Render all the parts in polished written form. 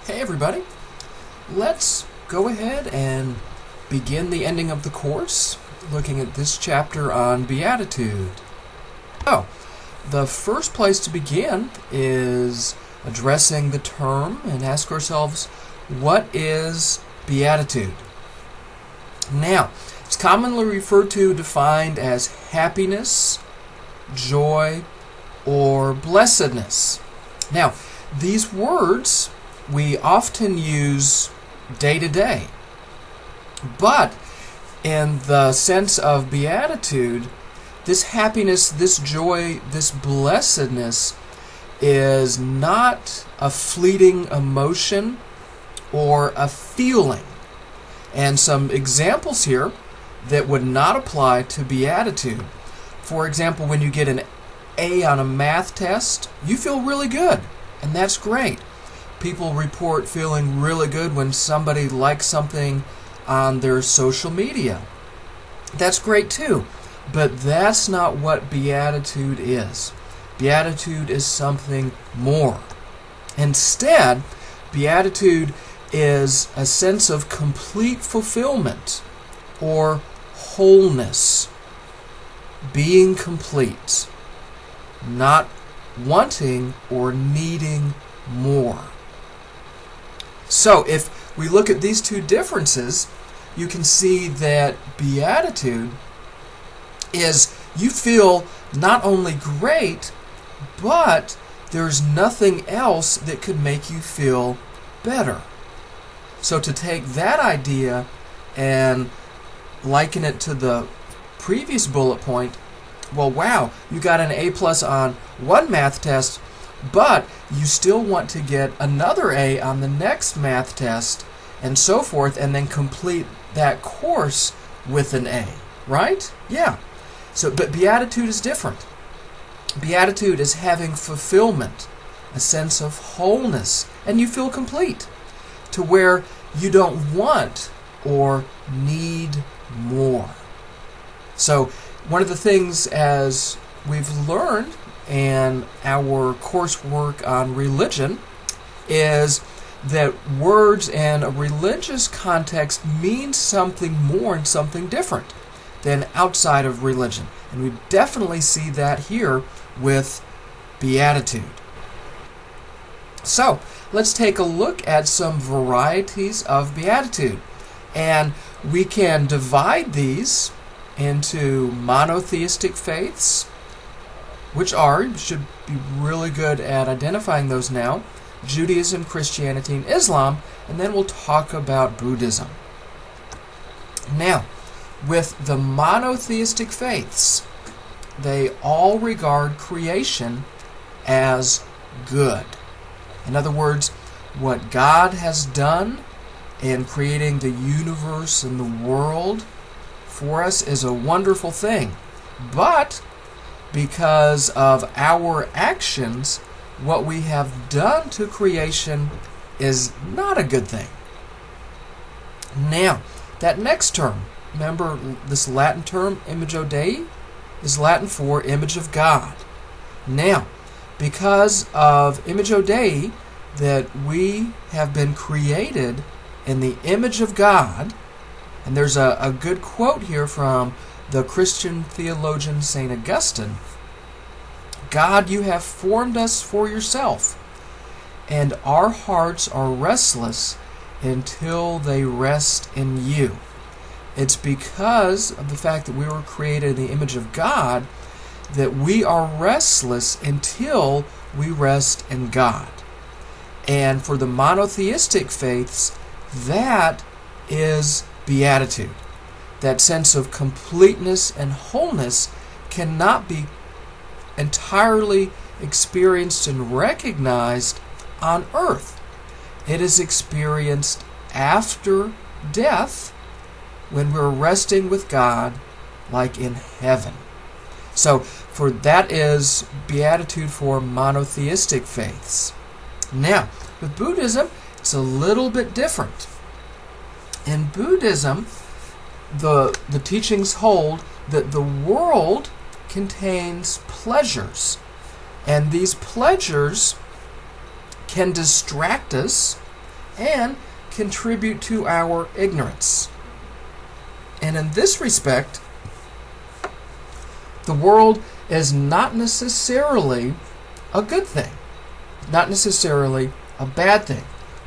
Hey everybody, let's go ahead and begin the ending of the course, looking at this chapter on Beatitude. So, the first place to begin is addressing the term and ask ourselves, what is Beatitude? Now, it's commonly referred to, defined as happiness, joy, or blessedness. Now, these words we often use day to day, but in the sense of beatitude, this happiness, this joy, this blessedness is not a fleeting emotion or a feeling. And some examples here that would not apply to beatitude. For example, when you get an A on a math test, you feel really good, and that's great. People report feeling really good when somebody likes something on their social media. That's great too, but that's not what beatitude is. Beatitude is something more. Instead, beatitude is a sense of complete fulfillment or wholeness, being complete, not wanting or needing more. So if we look at these two differences, you can see that beatitude is you feel not only great, but there's nothing else that could make you feel better. So to take that idea and liken it to the previous bullet point, well, wow, you got an A+ on one math test, but you still want to get another A on the next math test, and so forth, and then complete that course with an A, right? Yeah. So, but beatitude is different. Beatitude is having fulfillment, a sense of wholeness, and you feel complete, to where you don't want or need more. So, one of the things, as we've learned in our coursework on religion, is that words in a religious context mean something more and something different than outside of religion. And we definitely see that here with beatitude. So, let's take a look at some varieties of beatitude. And we can divide these into monotheistic faiths, which are, you should be really good at identifying those now, Judaism, Christianity, and Islam, and then we'll talk about Buddhism. Now, with the monotheistic faiths, they all regard creation as good. In other words, what God has done in creating the universe and the world for us is a wonderful thing. But because of our actions, what we have done to creation is not a good thing. Now, that next term, remember this Latin term, imago Dei, is Latin for image of God. Now, because of imago Dei, that we have been created in the image of God, and there's a good quote here from the Christian theologian St. Augustine. God, you have formed us for yourself, and our hearts are restless until they rest in you. It's because of the fact that we were created in the image of God that we are restless until we rest in God. And for the monotheistic faiths, that is beatitude. That sense of completeness and wholeness cannot be entirely experienced and recognized on earth. It is experienced after death, when we're resting with God, like in heaven. So, for that is beatitude for monotheistic faiths. Now, with Buddhism, it's a little bit different. In Buddhism, the teachings hold that the world contains pleasures, and these pleasures can distract us and contribute to our ignorance. And in this respect, the world is not necessarily a good thing, not necessarily a bad thing.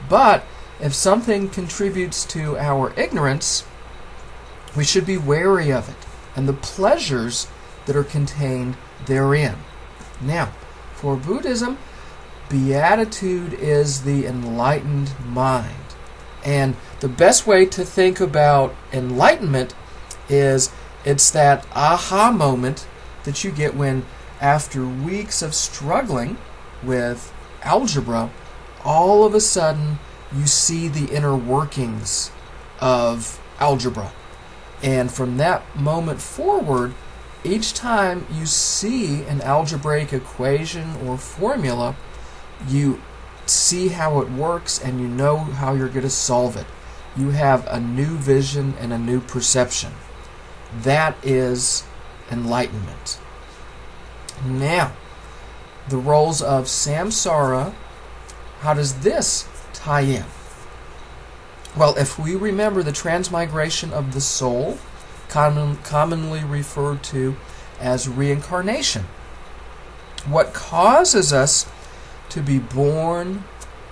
But if something contributes to our ignorance, we should be wary of it and the pleasures that are contained therein. Now, for Buddhism, Beatitude is the enlightened mind. And the best way to think about enlightenment is it's that aha moment that you get when, after weeks of struggling with algebra, all of a sudden you see the inner workings of algebra. And from that moment forward, each time you see an algebraic equation or formula, you see how it works and you know how you're going to solve it. You have a new vision and a new perception. That is enlightenment. Now, the roles of samsara, how does this tie in? Well, if we remember the transmigration of the soul, commonly referred to as reincarnation, what causes us to be born,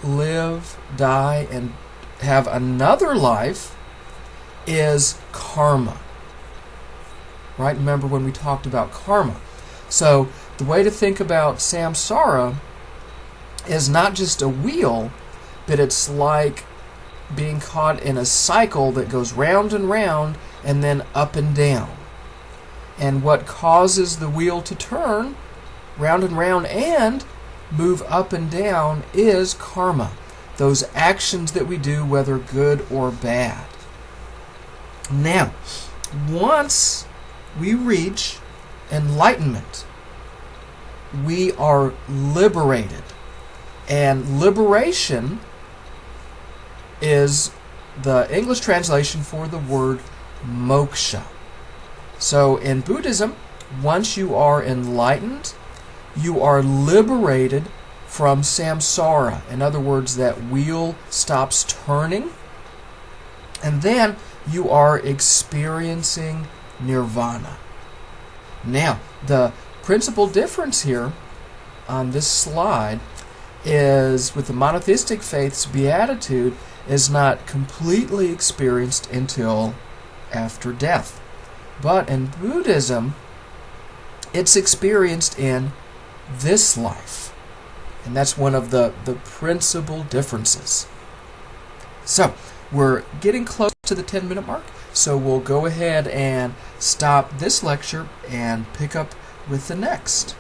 live, die, and have another life is karma. Right? Remember when we talked about karma. So the way to think about samsara is not just a wheel, but it's like being caught in a cycle that goes round and round and then up and down. And what causes the wheel to turn round and round and move up and down is karma. Those actions that we do, whether good or bad. Now, once we reach enlightenment, we are liberated. And liberation is the English translation for the word moksha. So in Buddhism, once you are enlightened, you are liberated from samsara. In other words, that wheel stops turning, and then you are experiencing nirvana. Now, the principal difference here on this slide is with the monotheistic faith's beatitude is not completely experienced until after death. But in Buddhism, it's experienced in this life. And that's one of the principal differences. So, we're getting close to the 10-minute mark, so we'll go ahead and stop this lecture and pick up with the next.